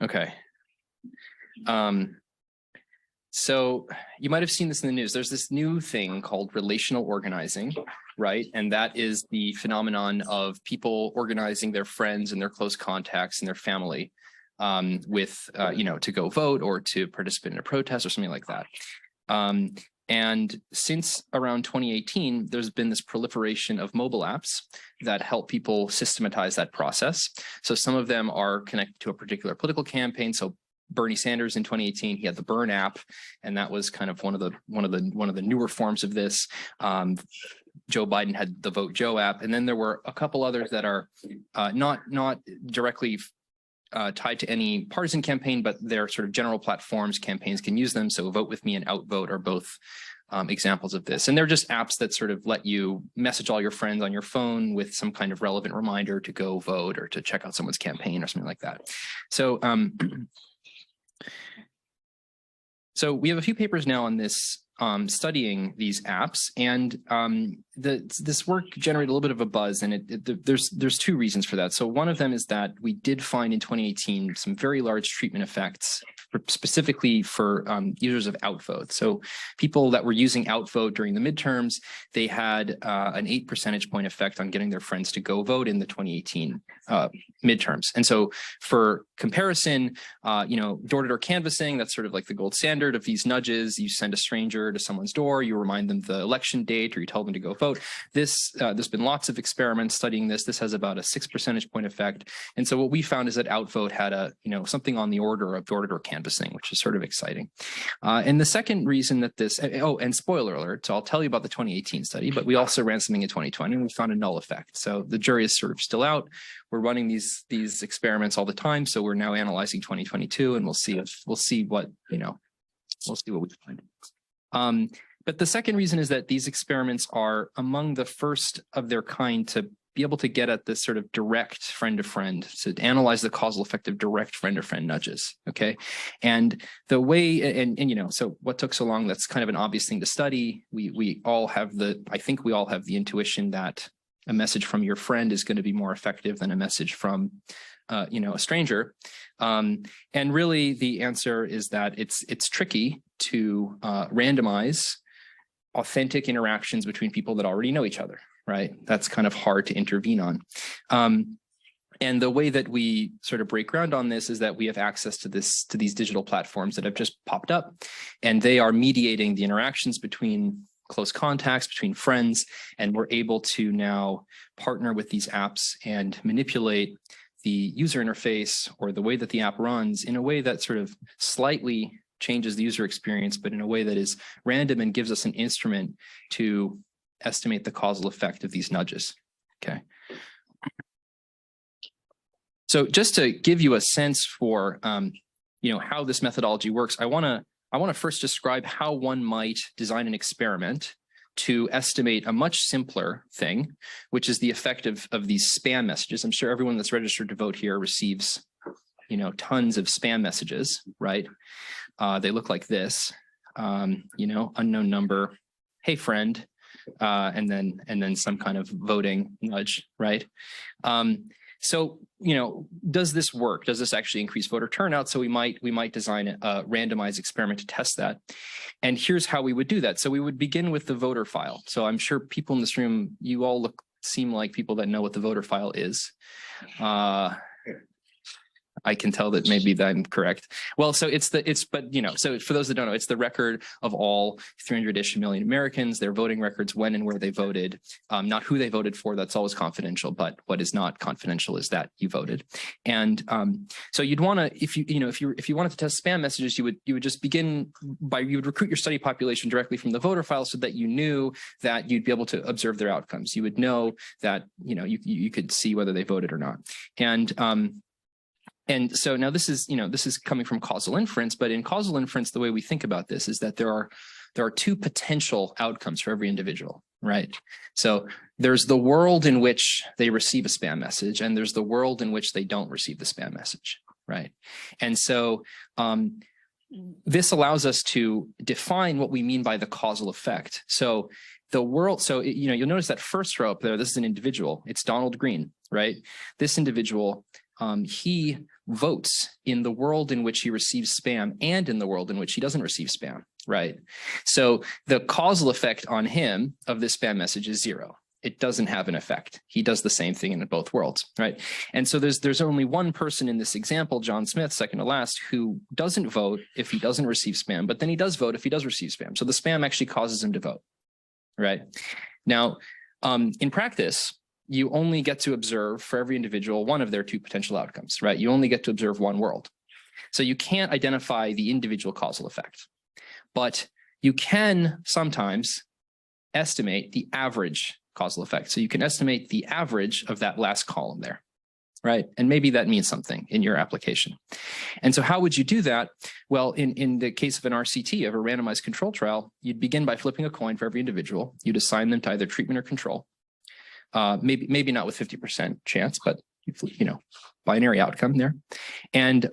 Okay. So you might have seen this in the news. There's this new thing called relational organizing, right? And that is the phenomenon of people organizing their friends and their close contacts and their family to go vote or to participate in a protest or something like that. And since around 2018, there's been this proliferation of mobile apps that help people systematize that process. So some of them are connected to a particular political campaign. So Bernie Sanders in 2018, he had the Burn app, and that was kind of one of the newer forms of this. Joe Biden had the Vote Joe app, and then there were a couple others that are not directly tied to any partisan campaign, but they're sort of general platforms. Campaigns can use them. So Vote With Me and Outvote are both examples of this. And they're just apps that sort of let you message all your friends on your phone with some kind of relevant reminder to go vote or to check out someone's campaign or something like that. So so we have a few papers now on this, studying these apps, and this work generated a little bit of a buzz, and there's two reasons for that. So one of them is that we did find in 2018 some very large treatment effects, specifically for users of Outvote. So people that were using Outvote during the midterms, they had an 8 percentage point effect on getting their friends to go vote in the 2018 midterms. And so for comparison, door-to-door canvassing, that's sort of like the gold standard of these nudges. You send a stranger to someone's door, you remind them the election date, or you tell them to go vote. There's been lots of experiments studying this. This has about a 6 percentage point effect. And so what we found is that Outvote had something on the order of door-to-door canvassing, which is sort of exciting. And the second reason that this, and spoiler alert, so I'll tell you about the 2018 study, but we also ran something in 2020 and we found a null effect. So the jury is sort of still out. We're running these experiments all the time. So we're now analyzing 2022, and we'll see what we find. But the second reason is that these experiments are among the first of their kind to be able to get at this sort of direct friend-to-friend, to analyze the causal effect of direct friend-to-friend nudges, okay? And the way, so what took so long, that's kind of an obvious thing to study. We all have I think we all have the intuition that a message from your friend is going to be more effective than a message from a stranger. And really the answer is that it's tricky to randomize authentic interactions between people that already know each other, right? That's kind of hard to intervene on. And the way that we sort of break ground on this is that we have access to these digital platforms that have just popped up, and they are mediating the interactions between close contacts, between friends, and we're able to now partner with these apps and manipulate the user interface or the way that the app runs in a way that sort of slightly changes the user experience, but in a way that is random and gives us an instrument to estimate the causal effect of these nudges. Okay. So just to give you a sense for how this methodology works, I want to first describe how one might design an experiment to estimate a much simpler thing, which is the effect of these spam messages. I'm sure everyone that's registered to vote here receives, tons of spam messages, right? They look like this, unknown number, hey friend, and then some kind of voting nudge, right? So, does this work? Does this actually increase voter turnout? So we might design a randomized experiment to test that. And here's how we would do that. So we would begin with the voter file. So I'm sure people in this room, you all seem like people that know what the voter file is. I can tell that maybe I'm correct. Well, so so for those that don't know, it's the record of all 300-ish million Americans, their voting records, when and where they voted, not who they voted for. That's always confidential, but what is not confidential is that you voted. And so you'd want to, if you wanted to test spam messages, you would just begin by, you would recruit your study population directly from the voter file so that you knew that you'd be able to observe their outcomes. You would know that, you could see whether they voted or not. And so now this is coming from causal inference, but in causal inference, the way we think about this is that there are two potential outcomes for every individual, right? So there's the world in which they receive a spam message, and there's the world in which they don't receive the spam message, right? And so this allows us to define what we mean by the causal effect. So the world, you'll notice that first row up there, this is an individual. It's Donald Green, right? This individual, he votes in the world in which he receives spam and in the world in which he doesn't receive spam, right? So the causal effect on him of this spam message is 0. It doesn't have an effect. He does the same thing in both worlds, right? And so there's only one person in this example, John Smith, second to last, who doesn't vote if he doesn't receive spam, but then he does vote if he does receive spam. So the spam actually causes him to vote, right? Now, in practice, you only get to observe for every individual one of their 2 potential outcomes, right? You only get to observe one world. So you can't identify the individual causal effect, but you can sometimes estimate the average causal effect. So you can estimate the average of that last column there, right? And maybe that means something in your application. And so how would you do that? Well, in the case of an RCT, of a randomized control trial, you'd begin by flipping a coin for every individual. You'd assign them to either treatment or control. Maybe not with 50% chance, but binary outcome there. And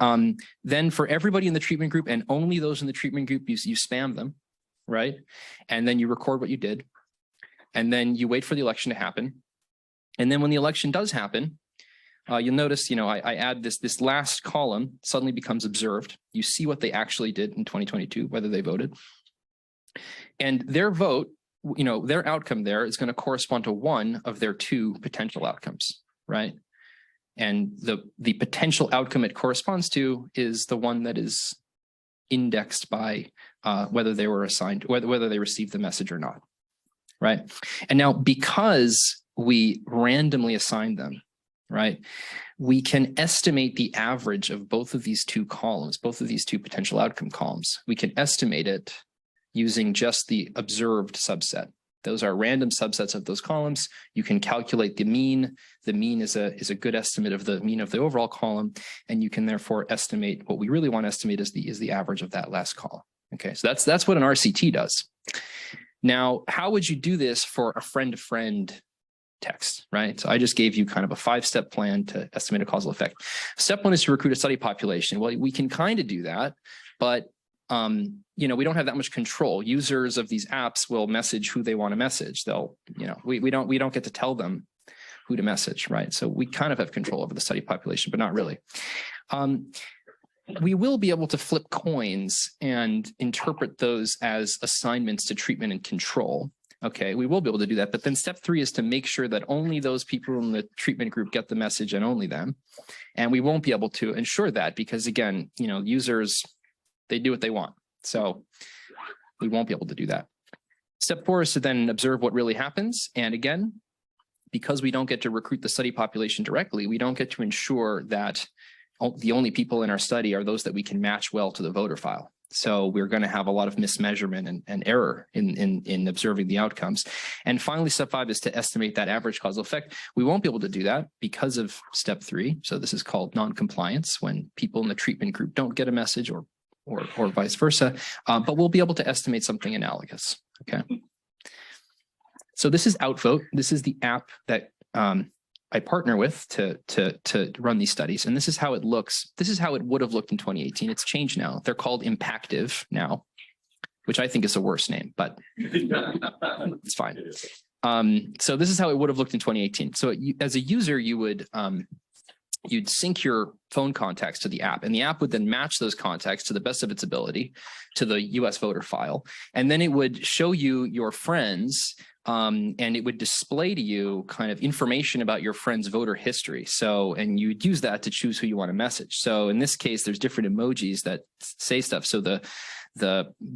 then for everybody in the treatment group and only those in the treatment group, you spam them, right? And then you record what you did. And then you wait for the election to happen. And then when the election does happen, you'll notice, I add this last column suddenly becomes observed. You see what they actually did in 2022, whether they voted. And their vote, their outcome there is going to correspond to one of their 2 potential outcomes, right? And the potential outcome it corresponds to is the one that is indexed by whether they were assigned, whether they received the message or not, right? And now, because we randomly assign them, right, we can estimate the average of both of these 2 columns, both of these 2 potential outcome columns. We can estimate it using just the observed subset. Those are random subsets of those columns. You can calculate the mean. The mean is a good estimate of the mean of the overall column, and you can therefore estimate what we really want to estimate is the average of that last column. Okay, so that's what an RCT does. Now, how would you do this for a friend-to-friend text, right? So I just gave you kind of a 5-step plan to estimate a causal effect. Step 1 is to recruit a study population. Well, we can kind of do that, but we don't have that much control. Users of these apps will message who they want to message. They'll, we don't get to tell them who to message, right? So we kind of have control over the study population, but not really. We will be able to flip coins and interpret those as assignments to treatment and control. Okay, we will be able to do that. But then step 3 is to make sure that only those people in the treatment group get the message and only them. And we won't be able to ensure that because, again, users, they do what they want. So we won't be able to do that. Step 4 is to then observe what really happens. And again, because we don't get to recruit the study population directly, we don't get to ensure that the only people in our study are those that we can match well to the voter file. So we're going to have a lot of mismeasurement and error in observing the outcomes. And finally, step 5 is to estimate that average causal effect. We won't be able to do that because of step 3. So this is called non-compliance, when people in the treatment group don't get a message or vice versa, but we'll be able to estimate something analogous, okay? So this is Outvote. This is the app that I partner with to run these studies. And this is how it looks. This is how it would have looked in 2018. It's changed now. They're called Impactive now, which I think is a worse name, but it's fine. So this is how it would have looked in 2018. So as a user, you would you'd sync your phone contacts to the app, and the app would then match those contacts to the best of its ability to the US voter file. And then it would show you your friends, and it would display to you kind of information about your friend's voter history. So, and you'd use that to choose who you want to message. So in this case, there's different emojis that say stuff. So the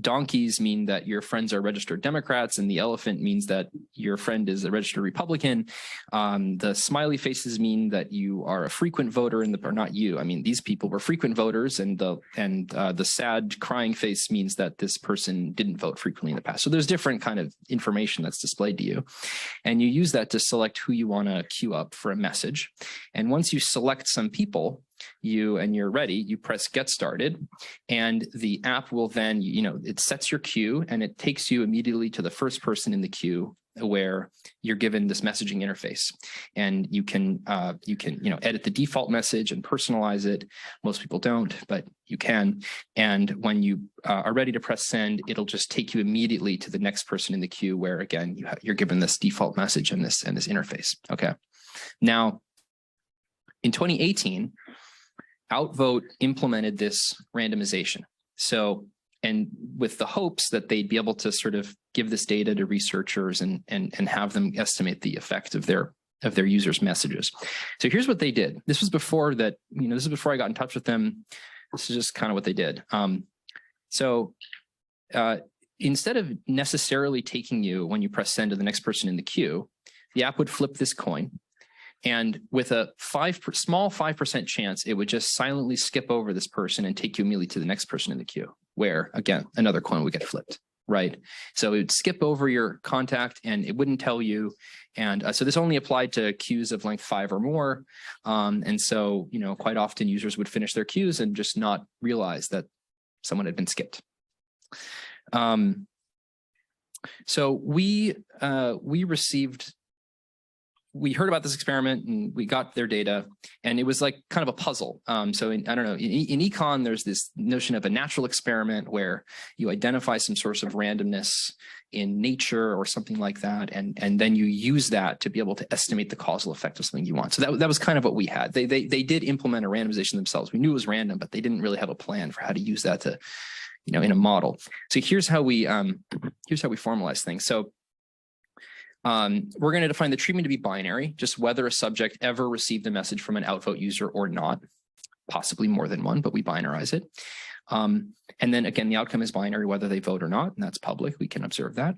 donkeys mean that your friends are registered Democrats, and the elephant means that your friend is a registered Republican. The smiley faces mean that you are a frequent voter or not you. I mean, these people were frequent voters, and the sad crying face means that this person didn't vote frequently in the past. So there's different kind of information that's displayed to you, and you use that to select who you want to queue up for a message. And once you select some people, you're ready, you press get started, and the app will then, it sets your queue and it takes you immediately to the first person in the queue where you're given this messaging interface, and you can edit the default message and personalize it. Most people don't, but you can. And when you are ready to press send, it'll just take you immediately to the next person in the queue where, again, you're given this default message and this interface. Okay. Now, in 2018, Outvote implemented this randomization. So, and with the hopes that they'd be able to sort of give this data to researchers and have them estimate the effect of their users' messages. So here's what they did. This was before that, this is before I got in touch with them. This is just kind of what they did. Instead of necessarily taking you when you press send to the next person in the queue, the app would flip this coin. And with a small 5% chance, it would just silently skip over this person and take you immediately to the next person in the queue, where, again, another coin would get flipped, right? So it would skip over your contact and it wouldn't tell you. And so this only applied to queues of length 5 or more. And so, quite often users would finish their queues and just not realize that someone had been skipped. So we heard about this experiment and we got their data, and it was like kind of a puzzle. So I don't know, in econ, there's this notion of a natural experiment where you identify some source of randomness in nature or something like that, and then you use that to be able to estimate the causal effect of something you want. So that was kind of what we had. They did implement a randomization themselves. We knew it was random, but they didn't really have a plan for how to use that to, in a model. So here's how we formalize things. So we're going to define the treatment to be binary, just whether a subject ever received a message from an outvote user or not, possibly more than one, but we binarize it. And then again, the outcome is binary, whether they vote or not, and that's public. We can observe that.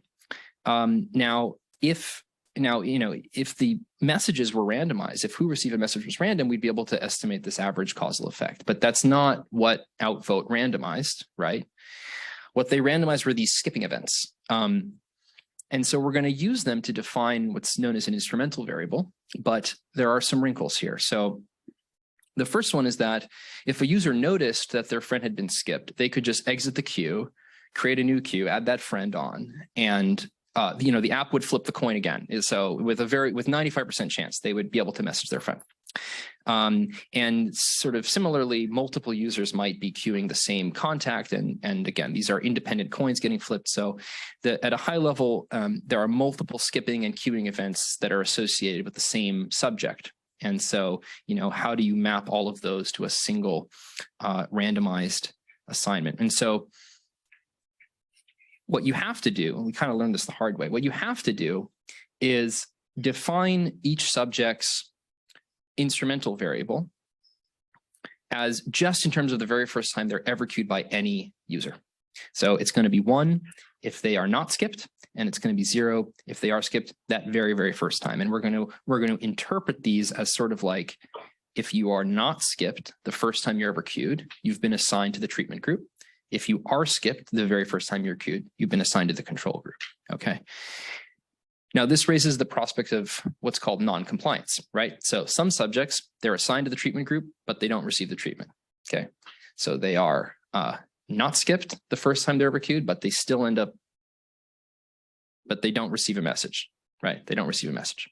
Now, if the messages were randomized, if who received a message was random, we'd be able to estimate this average causal effect. But that's not what outvote randomized, right? What they randomized were these skipping events. And so we're going to use them to define what's known as an instrumental variable, but there are some wrinkles here. So the first one is that if a user noticed that their friend had been skipped, they could just exit the queue, create a new queue, add that friend on, and the app would flip the coin again. So with 95% chance, they would be able to message their friend. And sort of similarly, multiple users might be queuing the same contact. And again, these are independent coins getting flipped. So at a high level, there are multiple skipping and queuing events that are associated with the same subject. And so, how do you map all of those to a single randomized assignment? And so what you have to do, and we kind of learned this the hard way, what you have to do is define each subject's instrumental variable as just in terms of the very first time they're ever queued by any user. So it's going to be 1 if they are not skipped, and it's going to be 0 if they are skipped that very, very first time. And we're going to interpret these as sort of like, if you are not skipped the first time you're ever queued, you've been assigned to the treatment group. If you are skipped the very first time you're queued, you've been assigned to the control group. Okay. Now, this raises the prospect of what's called non-compliance, right? So some subjects, they're assigned to the treatment group, but they don't receive the treatment, okay? So they are not skipped the first time they're ever queued, but they still end up, but they don't receive a message, right? They don't receive a message.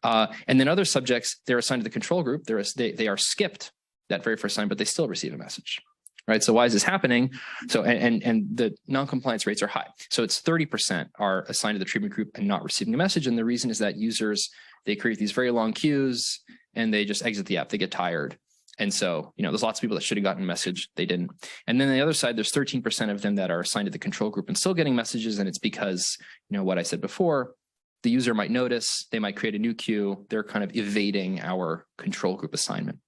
And then other subjects, they're assigned to the control group. They are skipped that very first time, but they still receive a message. Right. So why is this happening? So and the non-compliance rates are high. So it's 30% are assigned to the treatment group and not receiving a message. And the reason is that users, they create these very long queues and they just exit the app. They get tired. And so, there's lots of people that should have gotten a message. They didn't. And then on the other side, there's 13% of them that are assigned to the control group and still getting messages. And it's because, what I said before, the user might notice, they might create a new queue. They're kind of evading our control group assignment.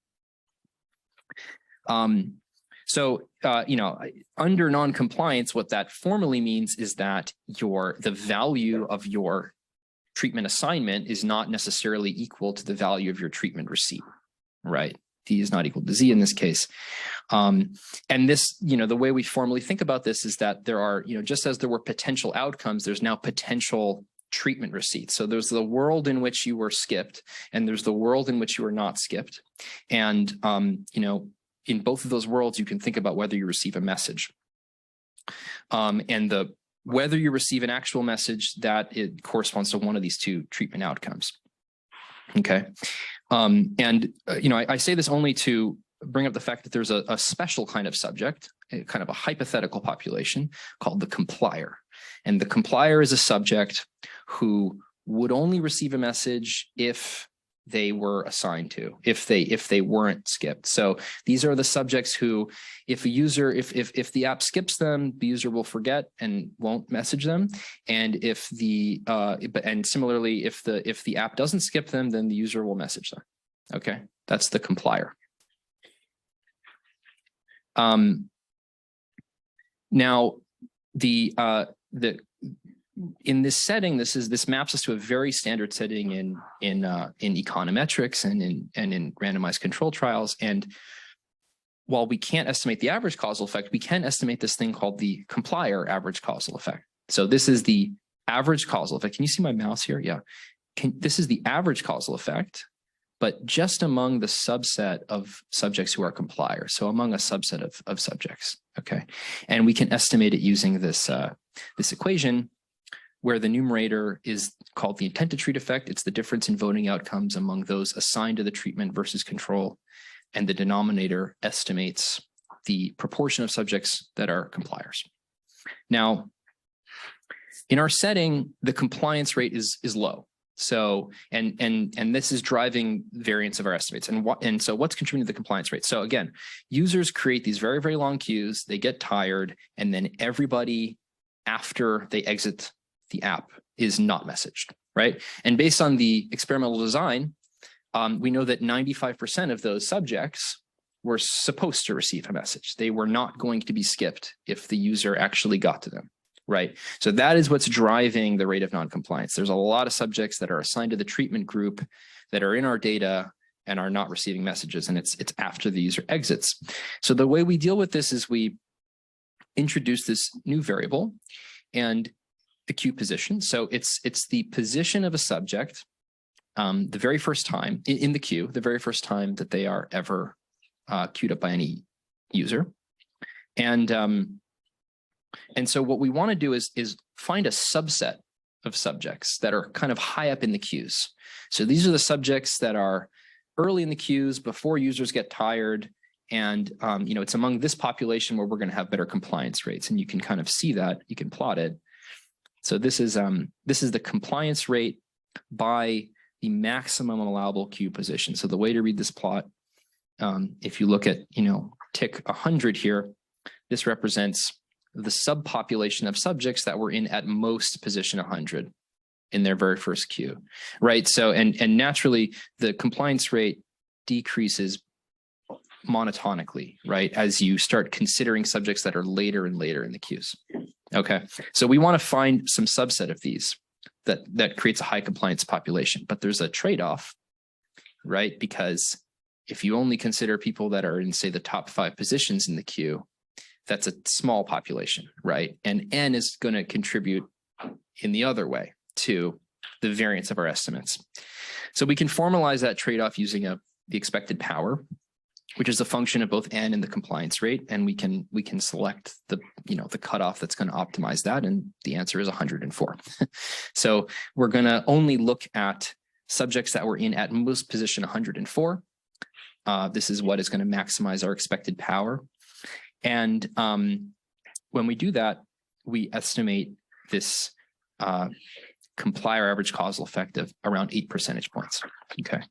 So, under non-compliance, what that formally means is that the value of your treatment assignment is not necessarily equal to the value of your treatment receipt, right? D is not equal to Z in this case. And this, the way we formally think about this is that there are, just as there were potential outcomes, there's now potential treatment receipts. So there's the world in which you were skipped, and there's the world in which you were not skipped. And, in both of those worlds, you can think about whether you receive a message. And whether you receive an actual message, that it corresponds to one of these two treatment outcomes. Okay. I say this only to bring up the fact that there's a special kind of subject, kind of a hypothetical population called the complier. And the complier is a subject who would only receive a message if they were assigned to, if they weren't skipped. So these are the subjects who, if the app skips them, the user will forget and won't message them. And and similarly, if the app doesn't skip them, then the user will message them. Okay, that's the complier. Now, in this setting, this maps us to a very standard setting in econometrics and in randomized control trials. And while we can't estimate the average causal effect, we can estimate this thing called the complier average causal effect. So this is the average causal effect. Can you see my mouse here? Yeah. This is the average causal effect, but just among the subset of subjects who are compliers. So among a subset of subjects. Okay. And we can estimate it using this equation, where the numerator is called the intent to treat effect. It's the difference in voting outcomes among those assigned to the treatment versus control. And the denominator estimates the proportion of subjects that are compliers. Now, in our setting, the compliance rate is low. So, and this is driving variance of our estimates. And so what's contributing to the compliance rate? So again, users create these very, very long queues, they get tired, and then everybody after they exit the app is not messaged, right? And based on the experimental design, we know that 95% of those subjects were supposed to receive a message. They were not going to be skipped if the user actually got to them, right? So that is what's driving the rate of noncompliance. There's a lot of subjects that are assigned to the treatment group that are in our data and are not receiving messages, and it's after the user exits. So the way we deal with this is we introduce this new variable and the queue position. So it's the position of a subject the very first time in the queue, the very first time that they are ever queued up by any user. And so what we want to do is find a subset of subjects that are kind of high up in the queues. So these are the subjects that are early in the queues before users get tired. And it's among this population where we're going to have better compliance rates. And you can kind of see that, you can plot it. So this is the compliance rate by the maximum allowable queue position. So the way to read this plot, if you look at, tick 100 here, this represents the subpopulation of subjects that were in at most position 100 in their very first queue, right? So, and naturally the compliance rate decreases monotonically, right? As you start considering subjects that are later and later in the queues. Okay, so we want to find some subset of these that creates a high compliance population, but there's a trade-off, right? Because if you only consider people that are in, say, the top 5 positions in the queue, that's a small population, right? And N is going to contribute in the other way to the variance of our estimates. So we can formalize that trade-off using the expected power, which is a function of both N and the compliance rate. And we can select the cutoff that's going to optimize that. And the answer is 104. So we're going to only look at subjects that were in at most position 104. This is what is going to maximize our expected power. And when we do that, we estimate this complier average causal effect of around 8 percentage points. Okay.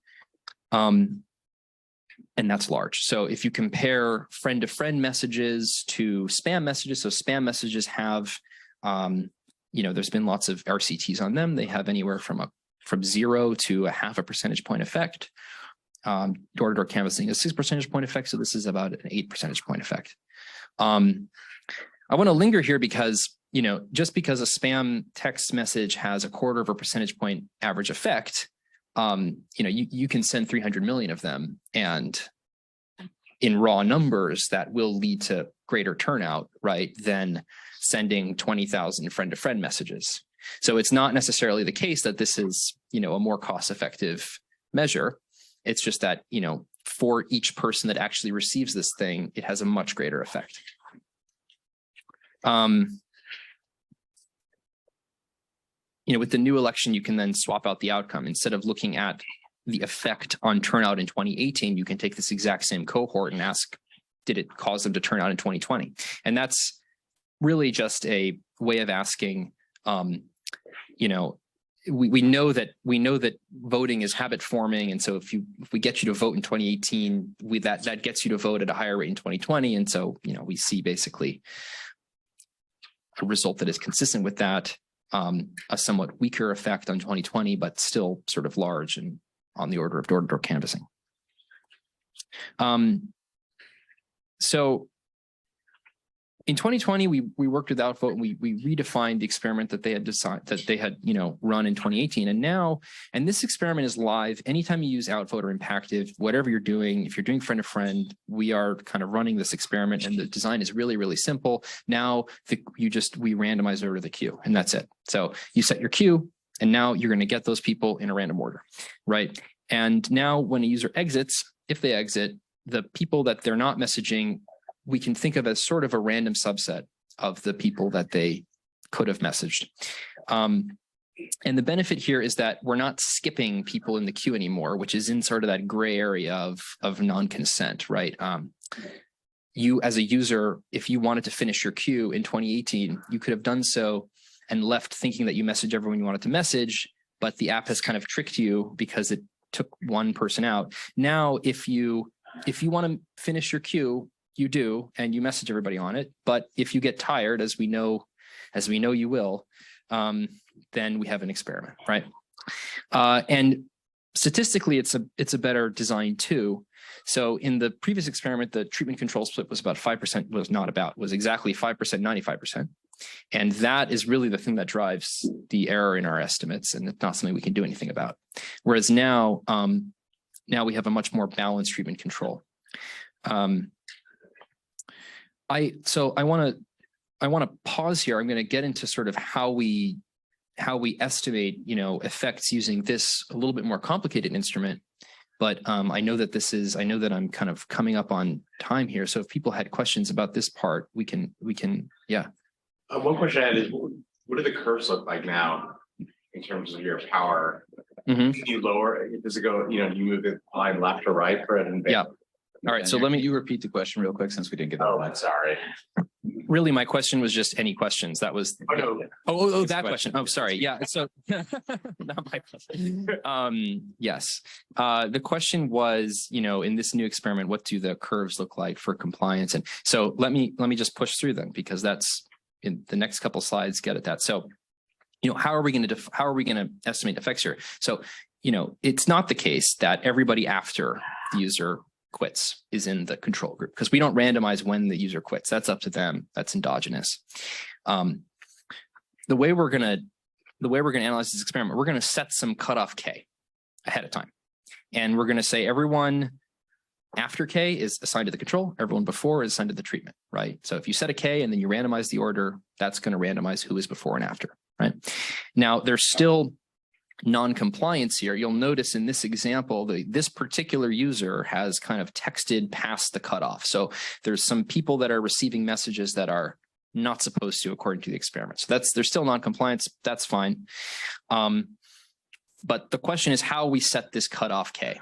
And that's large. So if you compare friend-to-friend messages to spam messages, so spam messages have, there's been lots of RCTs on them. They have anywhere from 0 to 0.5 percentage point effect. Door-to-door canvassing is 6 percentage point effect. So this is about an 8 percentage point effect. I want to linger here because, just because a spam text message has 0.25 percentage point average effect, you can send 300 million of them, and in raw numbers, that will lead to greater turnout, right, than sending 20,000 friend-to-friend messages. So it's not necessarily the case that this is, a more cost-effective measure. It's just that, for each person that actually receives this thing, it has a much greater effect. With the new election, you can then swap out the outcome. Instead of looking at the effect on turnout in 2018, you can take this exact same cohort and ask, did it cause them to turn out in 2020? And that's really just a way of asking, we know that voting is habit forming, and so if we get you to vote in 2018, that gets you to vote at a higher rate in 2020, and so we see basically a result that is consistent with that, a somewhat weaker effect on 2020, but still sort of large and on the order of door-to-door canvassing. So in 2020, we worked with Outvote, and we redefined the experiment that they had run in 2018. And now, this experiment is live. Anytime you use Outvote or Impactive, whatever you're doing, if you're doing friend to friend, we are kind of running this experiment, and the design is really, really simple. Now we randomize over the queue, and that's it. So you set your queue, and now you're going to get those people in a random order, right? And now when a user exits, if they exit, the people that they're not messaging, we can think of as sort of a random subset of the people that they could have messaged. And the benefit here is that we're not skipping people in the queue anymore, which is in sort of that gray area of non-consent, right? You as a user, if you wanted to finish your queue in 2018, you could have done so and left thinking that you messaged everyone you wanted to message, but the app has kind of tricked you because it took one person out. Now, if you want to finish your queue, you do, and you message everybody on it. But if you get tired, as we know you will, then we have an experiment, right? And statistically, it's a better design too. So in the previous experiment, the treatment control split was about 5%, was exactly 5%, 95%. And that is really the thing that drives the error in our estimates, and it's not something we can do anything about. Whereas now we have a much more balanced treatment control. I want to pause here. I'm going to get into sort of how we estimate, effects using this a little bit more complicated instrument. But I know that I'm kind of coming up on time here. So if people had questions about this part, we can, yeah. One question I had is, what do the curves look like now in terms of your power? Mm-hmm. Can you lower? Does it go? You move the line left or right for it? Yeah. All right, so let me repeat the question real quick since we didn't get that. Oh, I'm sorry. Really, my question was just any questions. That was that question. Oh, sorry. Yeah. So not my question. Yes. The question was, in this new experiment, what do the curves look like for compliance? And so let me just push through them, because that's in the next couple slides get at that. So, how are we going to estimate effects here? So, it's not the case that everybody after the user quits is in the control group, because we don't randomize when the user quits. That's up to them. That's endogenous. The way we're going to analyze this experiment, we're going to set some cutoff K ahead of time. And we're going to say everyone after K is assigned to the control, everyone before is assigned to the treatment, right? So if you set a K and then you randomize the order, that's going to randomize who is before and after, right? Now, there's still non-compliance here. You'll notice in this example, this particular user has kind of texted past the cutoff. So there's some people that are receiving messages that are not supposed to, according to the experiment. So there's still non-compliance. That's fine. But the question is how we set this cutoff K,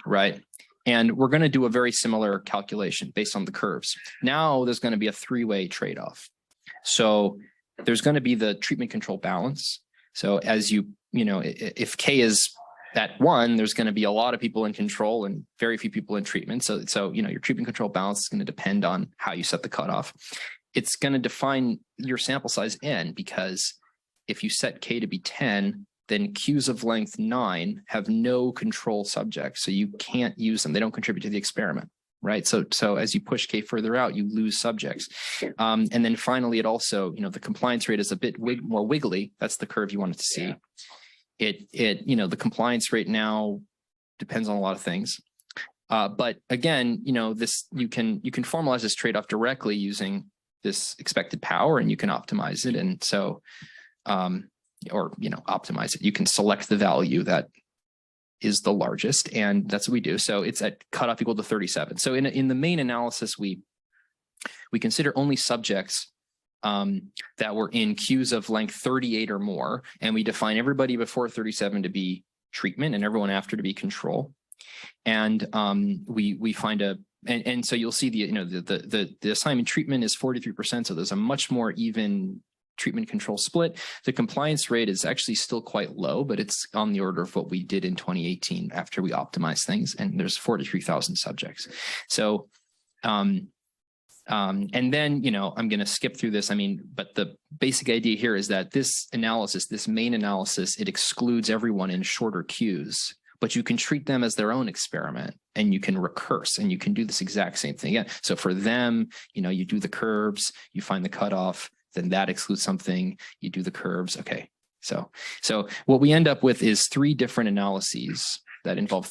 right? And we're going to do a very similar calculation based on the curves. Now there's going to be a three-way trade-off. So there's going to be the treatment control balance. So as if K is at 1, there's going to be a lot of people in control and very few people in treatment. So your treatment control balance is going to depend on how you set the cutoff. It's going to define your sample size N, because if you set K to be 10, then queues of length 9 have no control subjects, so you can't use them. They don't contribute to the experiment, right? So as you push K further out, you lose subjects. And then finally, it also, the compliance rate is a bit more wiggly. That's the curve you wanted to see. The compliance rate now depends on a lot of things. But again, you can formalize this trade-off directly using this expected power, and you can optimize it. And so, optimize it. You can select the value that is the largest, and that's what we do. So it's at cutoff equal to 37. So in the main analysis, we consider only subjects that were in queues of length 38 or more, and we define everybody before 37 to be treatment and everyone after to be control. And we find and so you'll see the assignment treatment is 43%. So there's a much more even treatment control split. The compliance rate is actually still quite low, but it's on the order of what we did in 2018 after we optimized things. And there's 43,000 subjects. So, and then, I'm going to skip through this. But the basic idea here is that this analysis, this main analysis, it excludes everyone in shorter queues, but you can treat them as their own experiment and you can recurse and you can do this exact same thing again. So for them, you do the curves, you find the cutoff, then that excludes something, you do the curves. Okay. So what we end up with is 3 different analyses that involve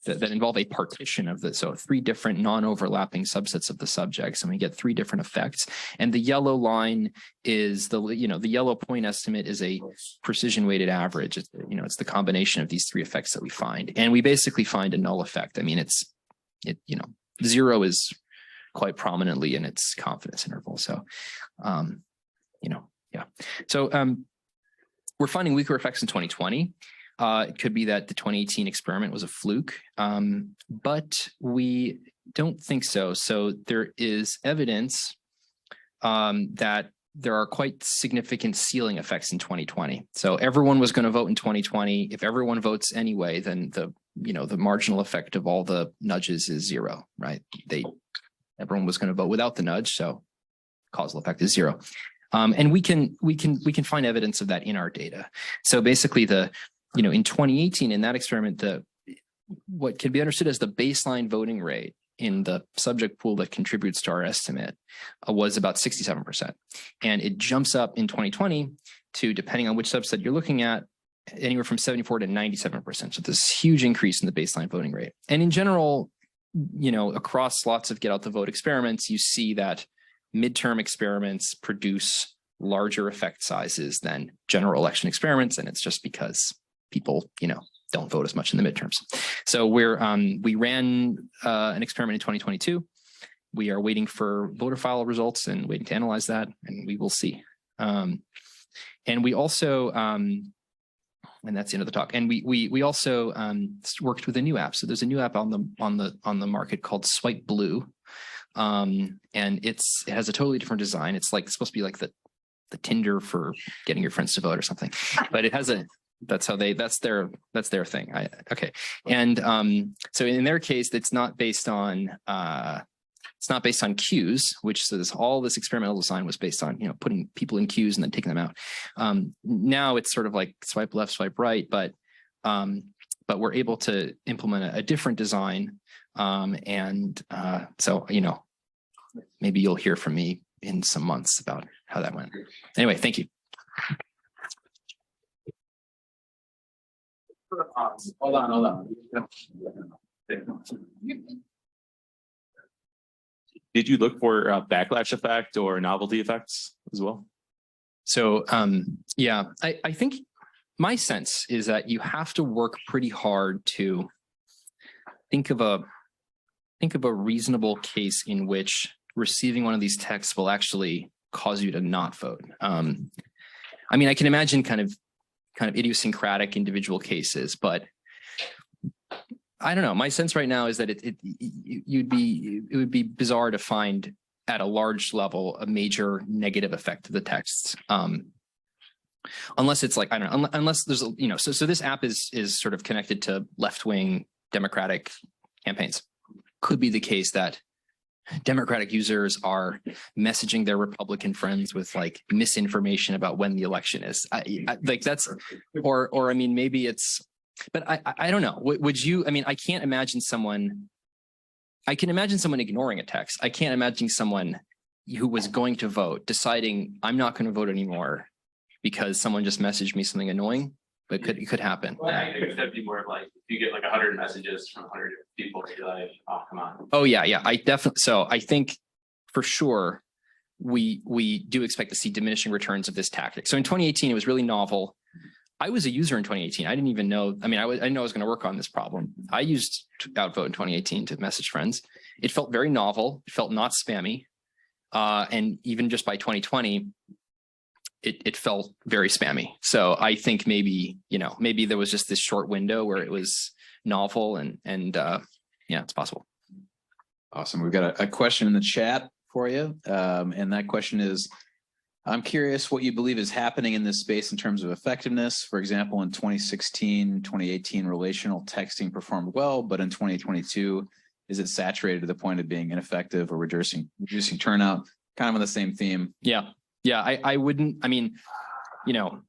that involve a partition of the, so 3 different non-overlapping subsets of the subjects, and we get 3 different effects. And the yellow line is the yellow point estimate is a precision weighted average. It's the combination of these 3 effects that we find, and we basically find a null effect. 0 is quite prominently in its confidence interval. So, yeah. So we're finding weaker effects in 2020. It could be that the 2018 experiment was a fluke, but we don't think so. So there is evidence that there are quite significant ceiling effects in 2020. So everyone was going to vote in 2020. If everyone votes anyway, then the marginal effect of all the nudges is 0, right? Everyone was going to vote without the nudge, so causal effect is 0. And we can find evidence of that in our data. So basically in 2018, in that experiment, what can be understood as the baseline voting rate in the subject pool that contributes to our estimate was about 67%. And it jumps up in 2020 to, depending on which subset you're looking at, anywhere from 74 to 97%. So this huge increase in the baseline voting rate. And in general, across lots of get out the vote experiments, you see that midterm experiments produce larger effect sizes than general election experiments. And it's just because people, don't vote as much in the midterms. So we ran an experiment in 2022. We are waiting for voter file results and waiting to analyze that, and we will see. And we also, and that's the end of the talk. And we also worked with a new app. So there's a new app on the market called Swipe Blue, and it has a totally different design. It's supposed to be like the Tinder for getting your friends to vote or something, but it has that's their thing. Okay. And so in their case, it's not based on queues, which says all this experimental design was based on, putting people in queues and then taking them out. Now it's sort of like swipe left, swipe right, but we're able to implement a different design. So, maybe you'll hear from me in some months about how that went. Anyway, thank you. Hold on. Did you look for backlash effect or novelty effects as well? So, yeah, I think my sense is that you have to work pretty hard to think of a reasonable case in which receiving one of these texts will actually cause you to not vote. I can imagine kind of idiosyncratic individual cases, but I don't know. My sense right now is that it would be bizarre to find at a large level a major negative effect to the texts, unless it's like, I don't know, unless there's so this app is sort of connected to left-wing Democratic campaigns. Could be the case that Democratic users are messaging their Republican friends with misinformation about when the election is. Maybe it's, but I don't know. Would you? I can't imagine someone. I can imagine someone ignoring a text. I can't imagine someone who was going to vote deciding I'm not going to vote anymore because someone just messaged me something annoying. But it could happen. Well, I think it'd be more of if you get 100 messages from 100 people, you're like, oh, come on. Oh yeah. I definitely. So I think for sure we do expect to see diminishing returns of this tactic. So in 2018, it was really novel. I was a user in 2018. I didn't even know. I didn't know I was going to work on this problem. I used Outvote in 2018 to message friends. It felt very novel. It felt not spammy. And even just by 2020, it felt very spammy. So I think maybe there was just this short window where it was novel and yeah, it's possible. Awesome. We've got a question in the chat for you. And that question is, I'm curious what you believe is happening in this space in terms of effectiveness. For example, in 2016, 2018, relational texting performed well, but in 2022, is it saturated to the point of being ineffective or reducing turnout? Kind of on the same theme. Yeah. I wouldn't, I mean, you know,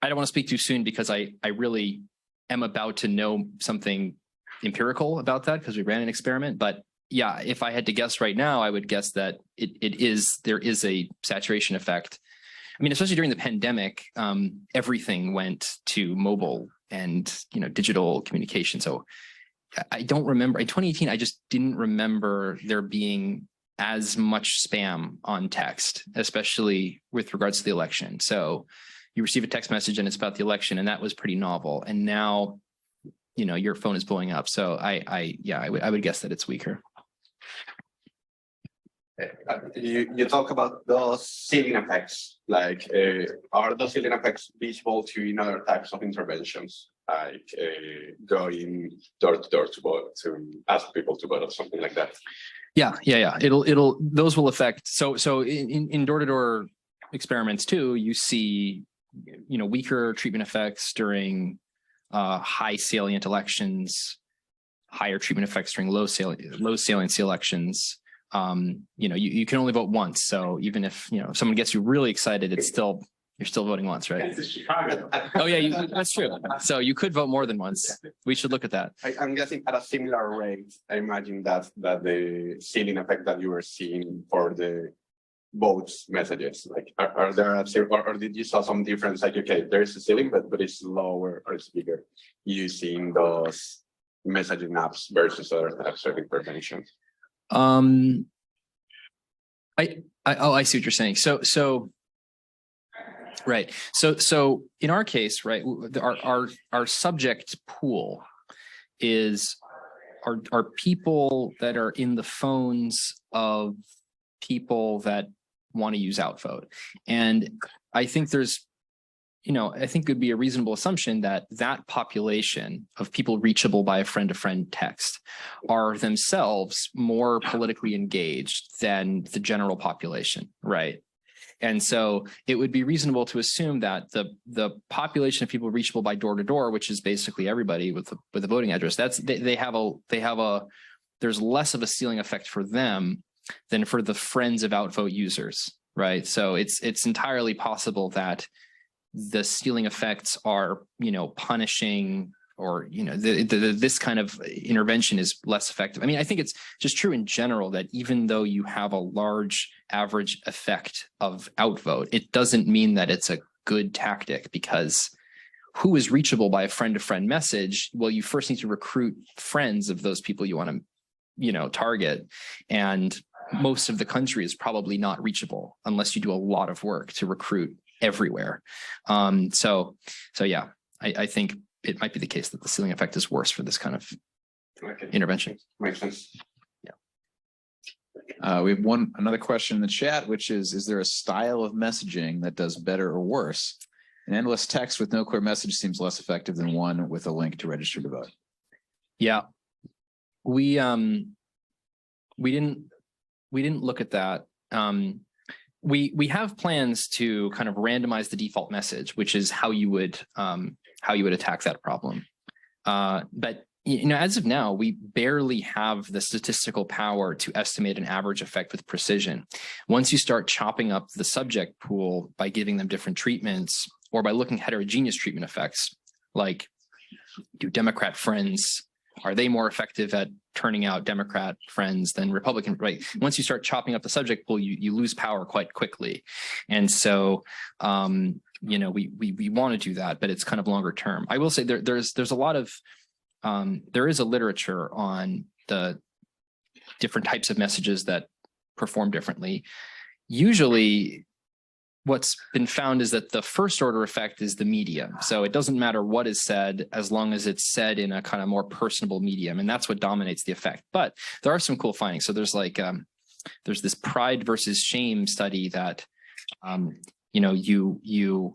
I don't want to speak too soon because I really am about to know something empirical about that because we ran an experiment. But yeah, if I had to guess right now, I would guess that there is a saturation effect. I mean, especially during the pandemic, everything went to mobile and, you know, digital communication. So I don't remember in 2018, I just didn't remember there being as much spam on text, especially with regards to the election. So you receive a text message and it's about the election, and that was pretty novel. And now, you know, your phone is blowing up. So I would guess that it's weaker. You talk about those ceiling effects, like are those ceiling effects visible to in other types of interventions, like going door to door to vote, to ask people to vote or something like that? Yeah. Those will affect. So in door-to-door experiments too, you see, you know, weaker treatment effects during high salient elections, higher treatment effects during low saliency elections. You know, you can only vote once. So even if, you know, if someone gets you really excited, you're still voting once, right? Oh yeah, that's true. So you could vote more than once. We should look at that. I'm guessing at a similar rate. I imagine that the ceiling effect that you were seeing for the votes messages, like are there or did you saw some difference? Like, okay, there's a ceiling, but it's lower or it's bigger using those messaging apps versus other types of intervention. I see what you're saying. So right. So in our case, right, our subject pool are people that are in the phones of people that want to use Outvote. And I think there's, you know, I think it would be a reasonable assumption that that population of people reachable by a friend-to-friend text are themselves more politically engaged than the general population, right? And so it would be reasonable to assume that the population of people reachable by door to door, which is basically everybody with a voting address, there's less of a ceiling effect for them than for the friends of Outvote users, right? So it's entirely possible that the ceiling effects are, you know, punishing, or, you know, this kind of intervention is less effective. I mean, I think it's just true in general that even though you have a large average effect of Outvote, it doesn't mean that it's a good tactic, because who is reachable by a friend-to-friend message? Well, you first need to recruit friends of those people you want to, you know, target. And most of the country is probably not reachable unless you do a lot of work to recruit everywhere. So yeah, I think it might be the case that the ceiling effect is worse for this kind of intervention. Makes sense. We have another question in the chat, which is there a style of messaging that does better or worse? An endless text with no clear message seems less effective than one with a link to register to vote. Yeah, we didn't look at that. We have plans to kind of randomize the default message, which is how you would attack that problem. But you know, as of now, we barely have the statistical power to estimate an average effect with precision. Once you start chopping up the subject pool by giving them different treatments, or by looking at heterogeneous treatment effects, like do Democrat friends, are they more effective at turning out Democrat friends than Republican, right? Once you start chopping up the subject pool, you lose power quite quickly. And so, you know, we want to do that, but it's kind of longer term. I will say there's a lot of, there is a literature on the different types of messages that perform differently. Usually what's been found is that the first order effect is the medium. So it doesn't matter what is said as long as it's said in a kind of more personable medium, and that's what dominates the effect. But there are some cool findings. So there's like, there's this pride versus shame study that, you know, you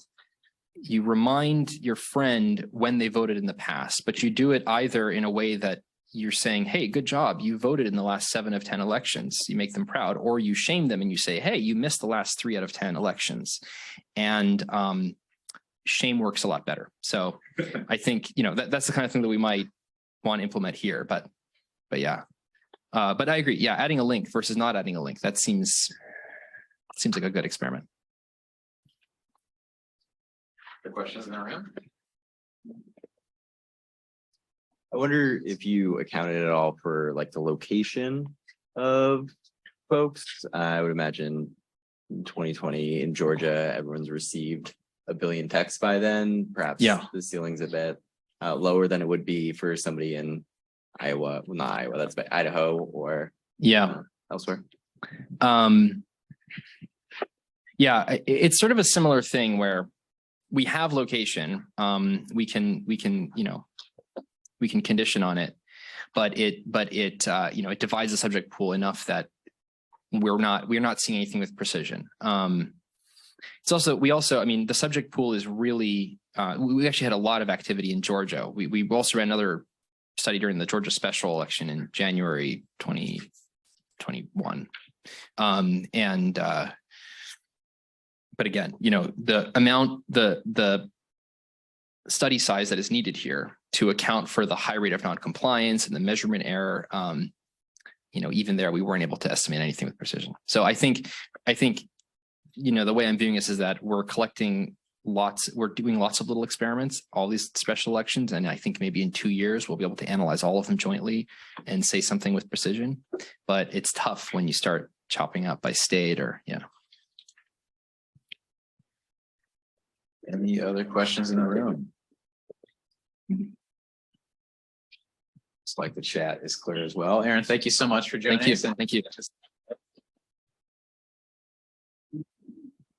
remind your friend when they voted in the past, but you do it either in a way that you're saying, hey, good job. You voted in the last 7 of 10 elections. You make them proud, or you shame them and you say, hey, you missed the last 3 out of 10 elections. And shame works a lot better. So I think, that's the kind of thing that we might want to implement here, but yeah. But I agree. Yeah. Adding a link versus not adding a link. That seems like a good experiment. The questions in the room? I wonder if you accounted at all for like the location of folks. I would imagine in 2020 in Georgia, everyone's received 1 billion texts by then. Perhaps the ceiling's a bit lower than it would be for somebody in Iowa. Well, not Iowa, that's by Idaho or elsewhere. Yeah, it's sort of a similar thing where we have location. We can condition on it, but it divides the subject pool enough that we're not seeing anything with precision. It's also, the subject pool is really, we actually had a lot of activity in Georgia. We also ran another study during the Georgia special election in January 2021. But again, the study size that is needed here to account for the high rate of non-compliance and the measurement error, even there, we weren't able to estimate anything with precision. So I think, the way I'm viewing this is that we're doing lots of little experiments, all these special elections. And I think maybe in 2 years, we'll be able to analyze all of them jointly and say something with precision, but it's tough when you start chopping up by state or, Any other questions in the room? It's like the chat is clear as well. Aaron, thank you so much for joining us. Thank you.